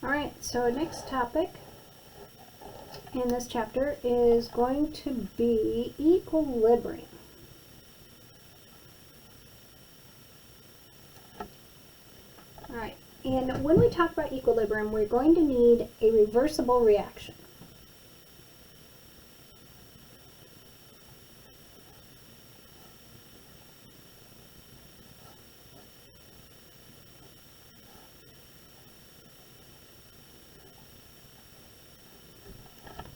Alright, so next topic in this chapter is going to be equilibrium. Alright, and when we talk about equilibrium, we're going to need a reversible reaction.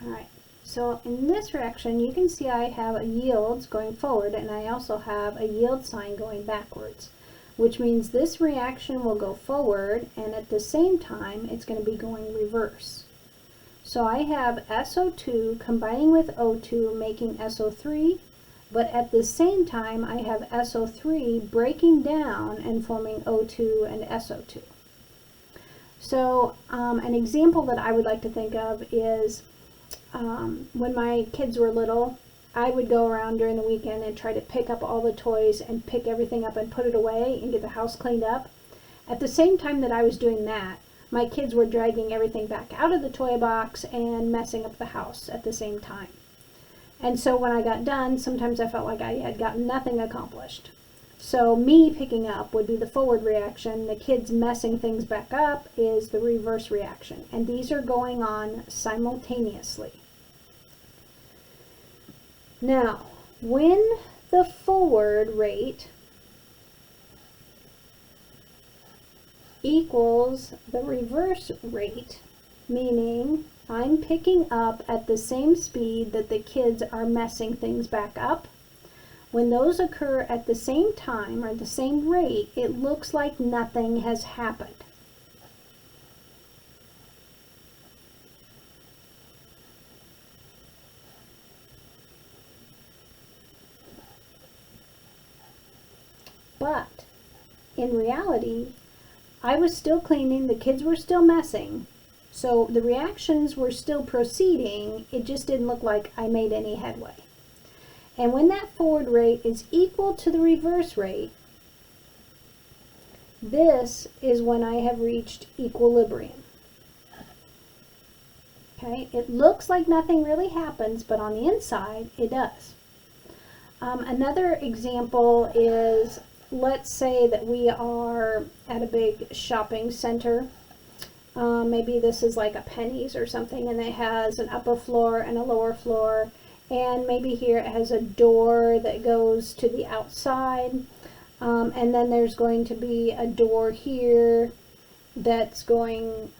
Alright, so in this reaction you can see I have a yields going forward and I also have a yield sign going backwards, which means this reaction will go forward and at the same time it's going to be going reverse. So I have SO2 combining with O2 making SO3, but at the same time I have SO3 breaking down and forming O2 and SO2. So an example that I would like to think of is when my kids were little, I would go around during the weekend and try to pick up all the toys and pick everything up and put it away and get the house cleaned up. At the same time that I was doing that, my kids were dragging everything back out of the toy box and messing up the house at the same time. And so when I got done, sometimes I felt like I had gotten nothing accomplished. So me picking up would be the forward reaction. The kids messing things back up is the reverse reaction. And these are going on simultaneously. Now, when the forward rate equals the reverse rate, meaning I'm picking up at the same speed that the kids are messing things back up, when those occur at the same time or the same rate, it looks like nothing has happened. But in reality, I was still cleaning, the kids were still messing, so the reactions were still proceeding, it just didn't look like I made any headway. And when that forward rate is equal to the reverse rate, this is when I have reached equilibrium. Okay, it looks like nothing really happens, but on the inside, it does. Another example is, let's say that we are at a big shopping center. Maybe this is like a Penny's or something, and it has an upper floor and a lower floor. And maybe here it has a door that goes to the outside. And then there's going to be a door here that's going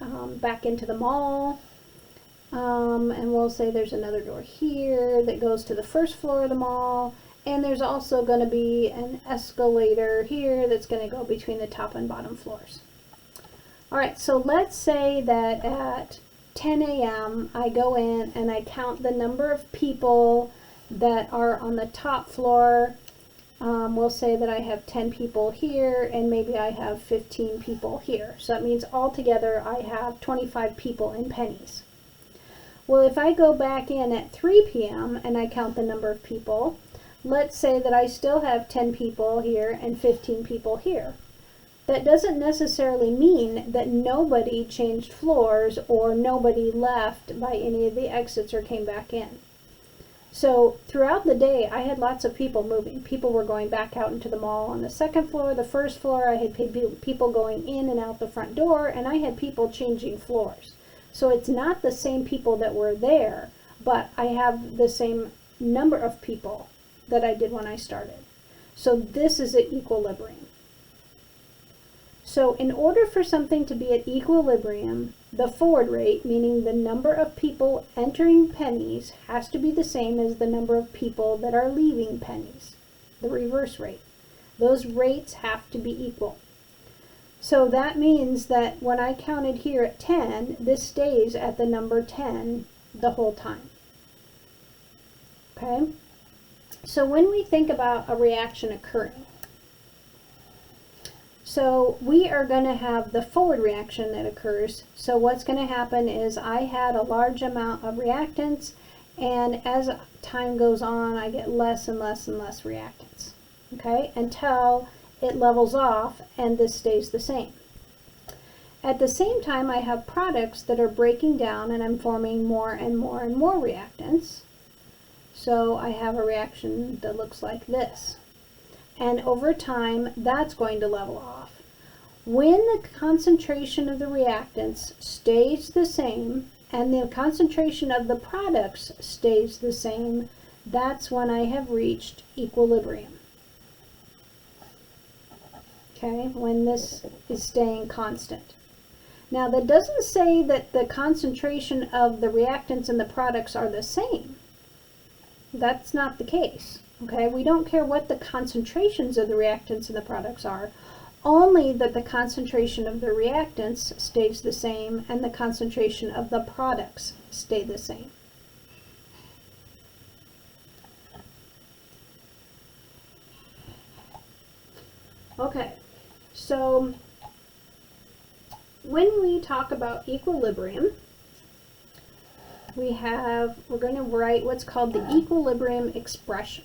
back into the mall. And we'll say there's another door here that goes to the first floor of the mall. And there's also going to be an escalator here that's going to go between the top and bottom floors. All right, so let's say that at 10 a.m. I go in and I count the number of people that are on the top floor. We'll say that I have 10 people here and maybe I have 15 people here. So that means altogether I have 25 people in Penny's. Well, if I go back in at 3 p.m. and I count the number of people, let's say that I still have 10 people here and 15 people here. That doesn't necessarily mean that nobody changed floors or nobody left by any of the exits or came back in. So throughout the day, I had lots of people moving. People were going back out into the mall on the second floor, the first floor. I had people going in and out the front door, and I had people changing floors. So it's not the same people that were there, but I have the same number of people that I did when I started. So this is at equilibrium. So in order for something to be at equilibrium, the forward rate, meaning the number of people entering Penny's, has to be the same as the number of people that are leaving Penny's, the reverse rate. Those rates have to be equal. So that means that when I counted here at 10, this stays at the number 10 the whole time. Okay? So when we think about a reaction occurring, so we are going to have the forward reaction that occurs. So what's going to happen is I had a large amount of reactants, and as time goes on, I get less and less and less reactants, okay, until it levels off and this stays the same. At the same time, I have products that are breaking down and I'm forming more and more and more reactants. So I have a reaction that looks like this. And over time, that's going to level off. When the concentration of the reactants stays the same and the concentration of the products stays the same, that's when I have reached equilibrium. Okay, when this is staying constant. Now that doesn't say that the concentration of the reactants and the products are the same. That's not the case. Okay, we don't care what the concentrations of the reactants and the products are, only that the concentration of the reactants stays the same and the concentration of the products stay the same. Okay, so when we talk about equilibrium, we're going to write what's called the equilibrium expression.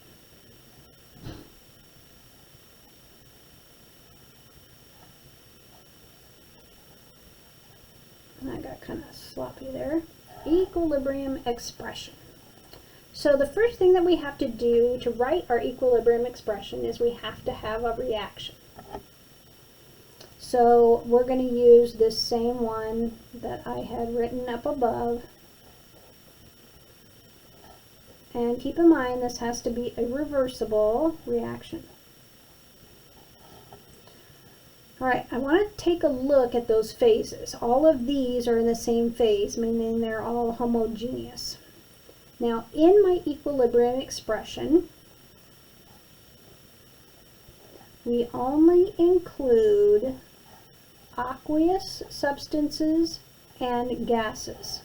I got kind of sloppy there. Equilibrium expression. So the first thing that we have to do to write our equilibrium expression is we have to have a reaction. So we're going to use this same one that I had written up above. And keep in mind, this has to be a reversible reaction. All right, I want to take a look at those phases. All of these are in the same phase, meaning they're all homogeneous. Now, in my equilibrium expression, we only include aqueous substances and gases.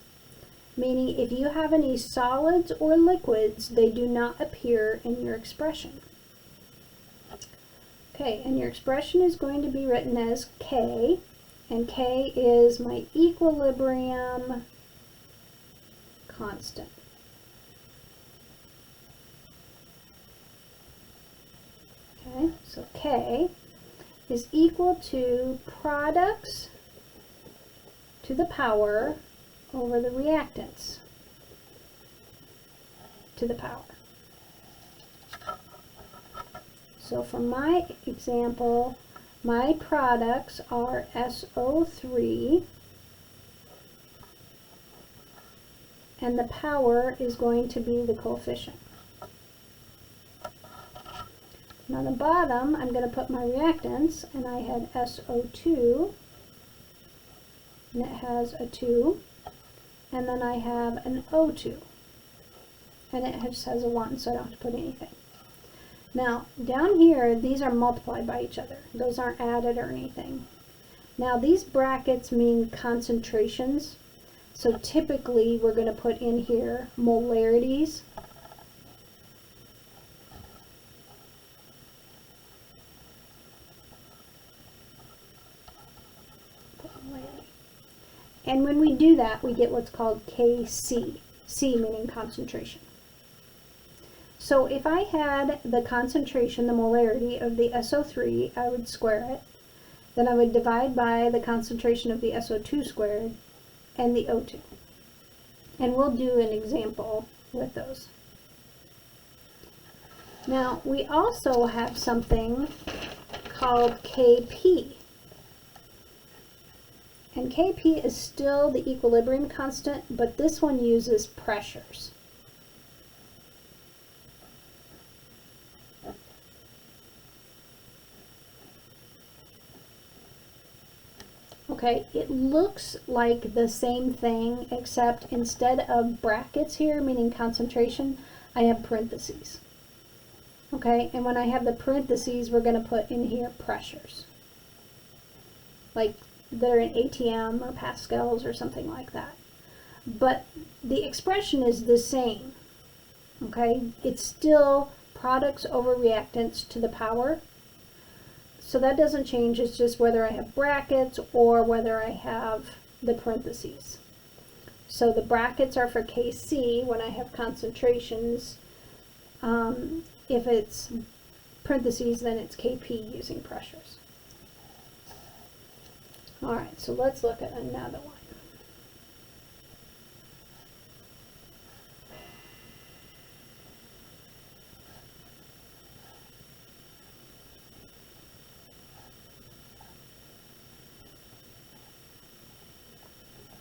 Meaning if you have any solids or liquids, they do not appear in your expression. Okay, and your expression is going to be written as K, and K is my equilibrium constant. Okay, so K is equal to products to the power over the reactants to the power. So for my example, my products are SO3, and the power is going to be the coefficient. And on the bottom, I'm going to put my reactants, and I had SO2, and it has a 2. And then I have an O2, and it just has a 1, so I don't have to put anything. Now, down here, these are multiplied by each other. Those aren't added or anything. Now, these brackets mean concentrations, so typically we're going to put in here molarities. And when we do that, we get what's called Kc, C meaning concentration. So if I had the concentration, the molarity of the SO3, I would square it. Then I would divide by the concentration of the SO2 squared and the O2. And we'll do an example with those. Now, we also have something called Kp. And Kp is still the equilibrium constant, but this one uses pressures. Okay, it looks like the same thing, except instead of brackets here, meaning concentration, I have parentheses. Okay, and when I have the parentheses, we're going to put in here pressures. Like they're in ATM or pascals or something like that. But the expression is the same. Okay, it's still products over reactants to the power. So that doesn't change, it's just whether I have brackets or whether I have the parentheses. So the brackets are for Kc when I have concentrations. If it's parentheses, then it's Kp using pressures. All right, so let's look at another one.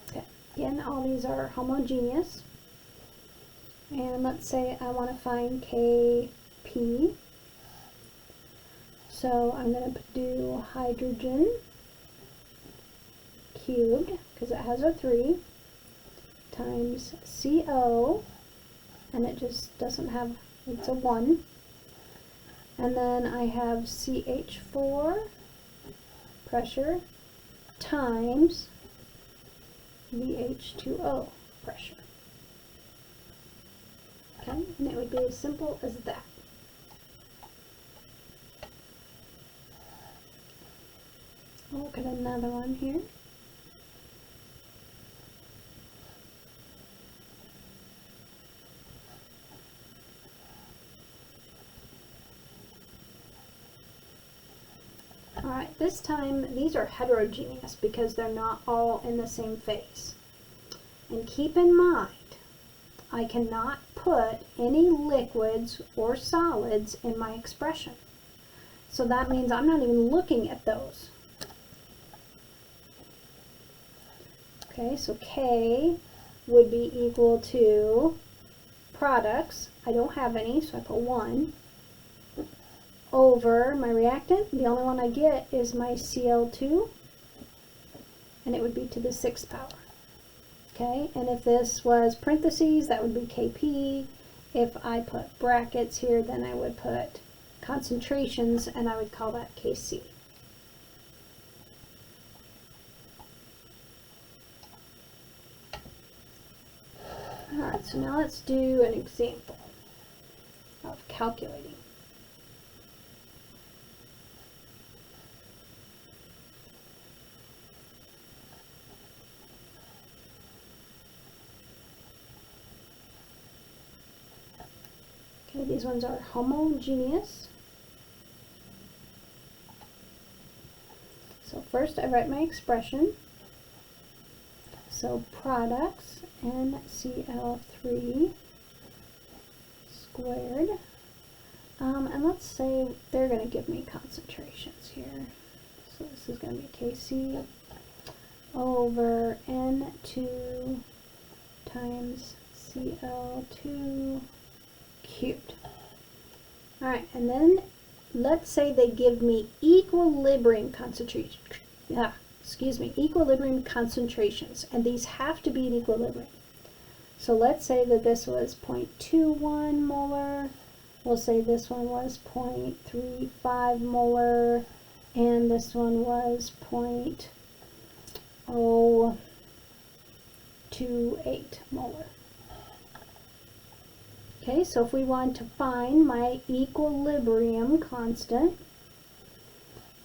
Okay, again, all these are homogeneous. And let's say I want to find Kp. So I'm going to do hydrogen cubed, because it has a 3, times CO, and it just doesn't have, it's a 1. And then I have CH4 pressure times VH2O pressure. Okay, and it would be as simple as that. We'll look at another one here. Alright, this time these are heterogeneous because they're not all in the same phase. And keep in mind, I cannot put any liquids or solids in my expression. So that means I'm not even looking at those. Okay, so K would be equal to products. I don't have any, so I put 1. Over my reactant, the only one I get is my Cl2, and it would be to the 6th power. Okay, and if this was parentheses, that would be Kp. If I put brackets here, then I would put concentrations, and I would call that Kc. Alright, so now let's do an example of calculating. Okay, these ones are homogeneous. So first I write my expression. So products NCl3 squared. And let's say they're going to give me concentrations here. So this is going to be Kc over N2 times Cl2 cubed. Alright, and then let's say they give me equilibrium concentration. Equilibrium concentrations, and these have to be in equilibrium. So let's say that this was 0.21 molar. We'll say this one was 0.35 molar, and this one was 0.028 molar. Okay, so if we want to find my equilibrium constant,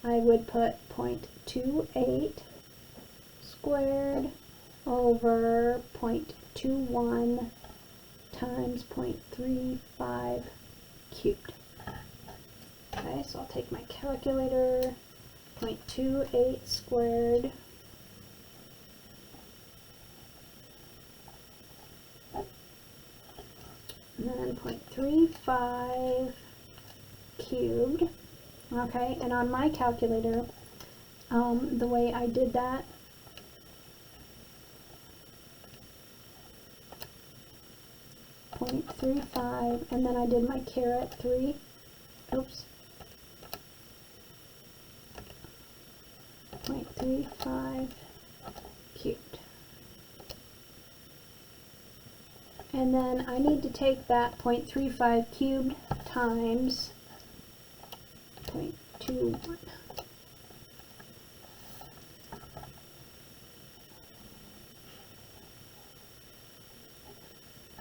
I would put 0.28 squared over 0.21 times 0.35 cubed. Okay, so I'll take my calculator, 0.28 squared and then 0.35 cubed. Okay, and on my calculator, the way I did that, .35, and then I did my caret 3. Oops. 0.35 cubed. And then I need to take that 0.35 cubed times 0.21.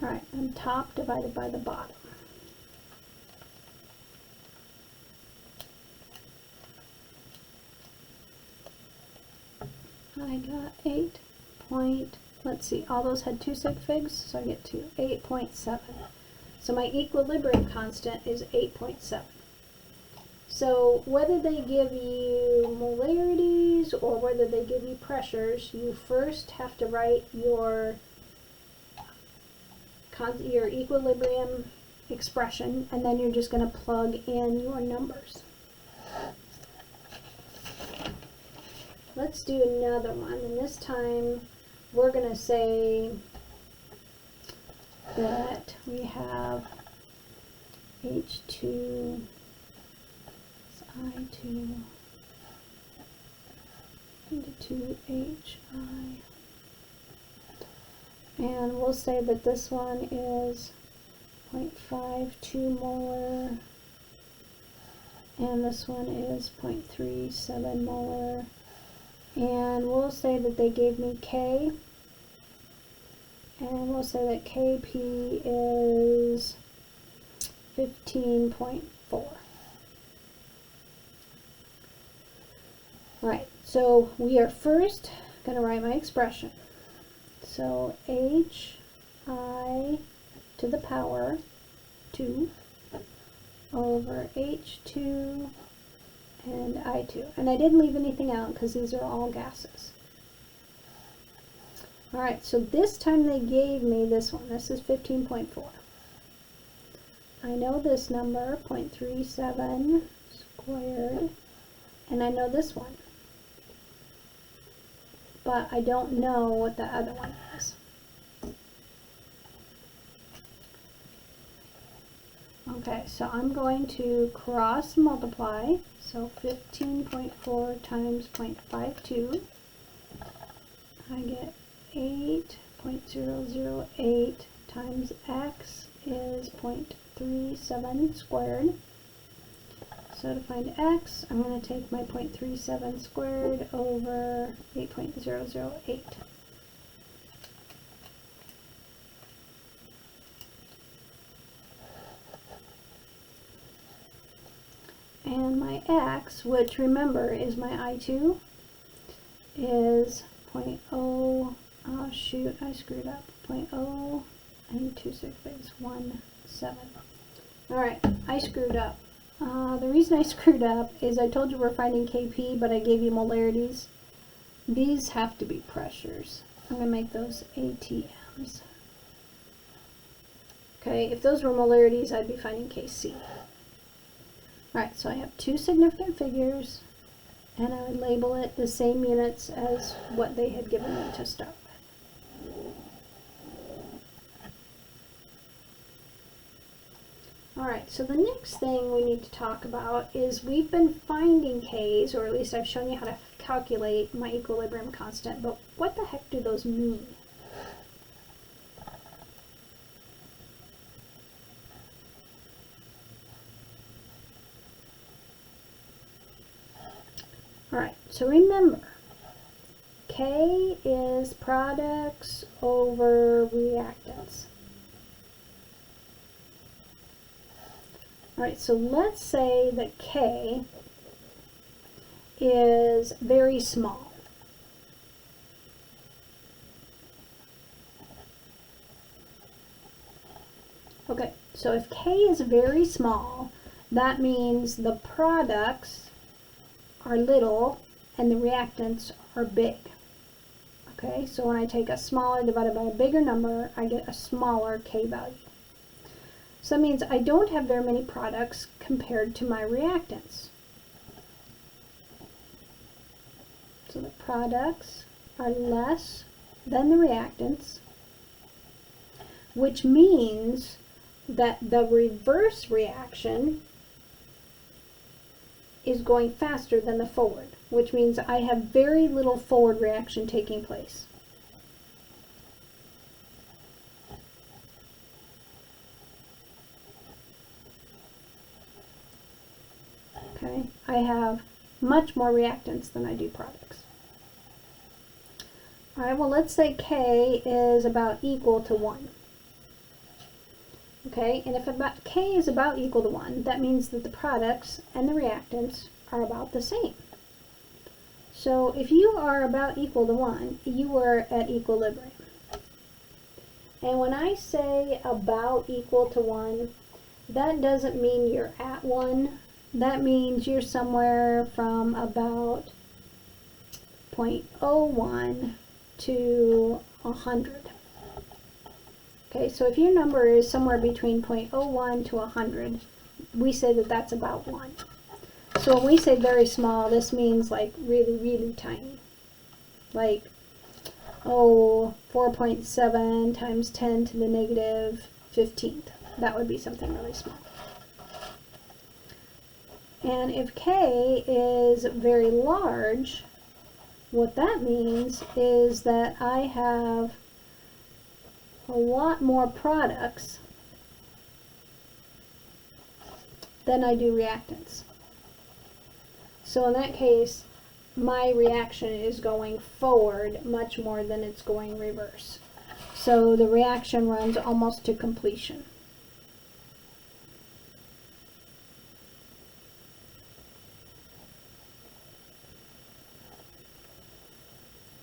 Alright, and top divided by the bottom. I got 8 point, let's see, all those had 2 sig figs, so I get to 8.7. So my equilibrium constant is 8.7. So whether they give you molarities or whether they give you pressures, you first have to write your equilibrium expression, and then you're just going to plug in your numbers. Let's do another one, and this time we're going to say that we have H2 I2 into 2HI. And we'll say that this one is 0.52 molar, and this one is 0.37 molar. And we'll say that they gave me K, and we'll say that Kp is 15.4. Alright, so we are first going to write my expression. So Hi to the power 2 over H2 and I2. And I didn't leave anything out because these are all gases. Alright, so this time they gave me this one. This is 15.4. I know this number, 0.37 squared, and I know this one. But I don't know what the other one is. Okay, so I'm going to cross multiply. So 15.4 times 0.52. I get 8.008 times x is 0.37 squared. So to find x, I'm going to take my 0.37 squared over 8.008. And my x, which remember is my I2, is 0.0, oh shoot, I screwed up, 0.0, I need 2 sig figs, 17. Alright, I screwed up. The reason I screwed up is I told you we're finding Kp, but I gave you molarities. These have to be pressures. I'm going to make those ATMs. Okay, if those were molarities, I'd be finding Kc. Alright, so I have 2 significant figures, and I would label it the same units as what they had given me to start with. Alright, so the next thing we need to talk about is we've been finding K's, or at least I've shown you how to calculate my equilibrium constant, but what the heck do those mean? Alright, so remember, K is products over reactants. Alright, so let's say that K is very small. Okay, so if K is very small, that means the products are little and the reactants are big. Okay, so when I take a smaller divided by a bigger number, I get a smaller K value. So that means I don't have very many products compared to my reactants. So the products are less than the reactants, which means that the reverse reaction is going faster than the forward, which means I have very little forward reaction taking place. Okay, I have much more reactants than I do products. Alright, well let's say K is about equal to 1. Okay, and if K is about equal to 1, that means that the products and the reactants are about the same. So if you are about equal to 1, you are at equilibrium. And when I say about equal to 1, that doesn't mean you're at 1. that means you're somewhere from about 0.01 to 100. Okay, so if your number is somewhere between 0.01 to 100, we say that that's about 1. So when we say very small, this means like really, really tiny. Like, 4.7 times 10 to the negative 15th. That would be something really small. And if k is very large, what that means is that I have a lot more products than I do reactants. So in that case, my reaction is going forward much more than it's going reverse. So the reaction runs almost to completion.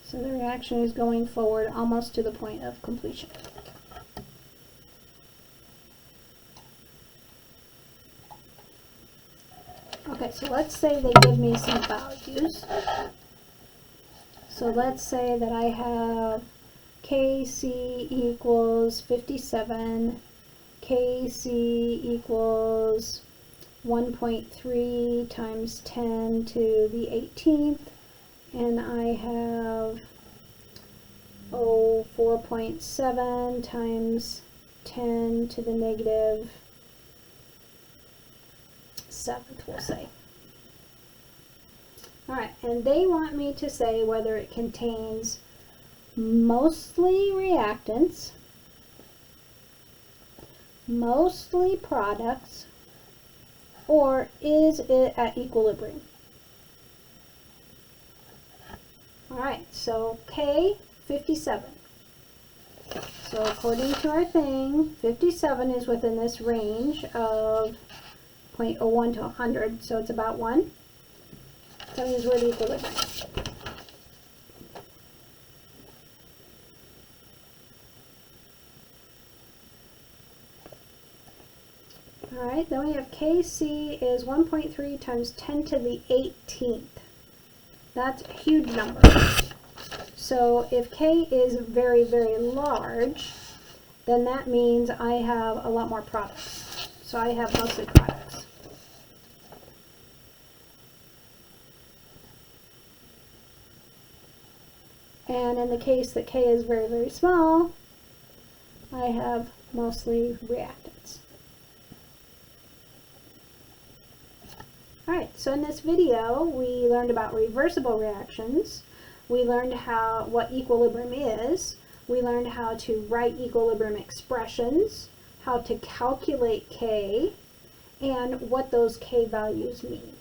So the reaction is going forward almost to the point of completion. Okay, so let's say they give me some values. So let's say that I have Kc equals 57, Kc equals 1.3 times 10 to the 18th, and I have 4.7 times 10 to the negative 7th, we'll say. Alright, and they want me to say whether it contains mostly reactants, mostly products, or is it at equilibrium. Alright, so K, 57. So according to our thing, 57 is within this range of 0.01 to 100, so it's about 1. That means we're at equilibrium. Alright, then we have Kc is 1.3 times 10 to the 18th. That's a huge number. So if K is very, very large, then that means I have a lot more products. So I have mostly products. And in the case that K is very, very small, I have mostly reactants. Alright, so in this video we learned about reversible reactions. We learned what equilibrium is. We learned how to write equilibrium expressions, how to calculate K, and what those K values mean.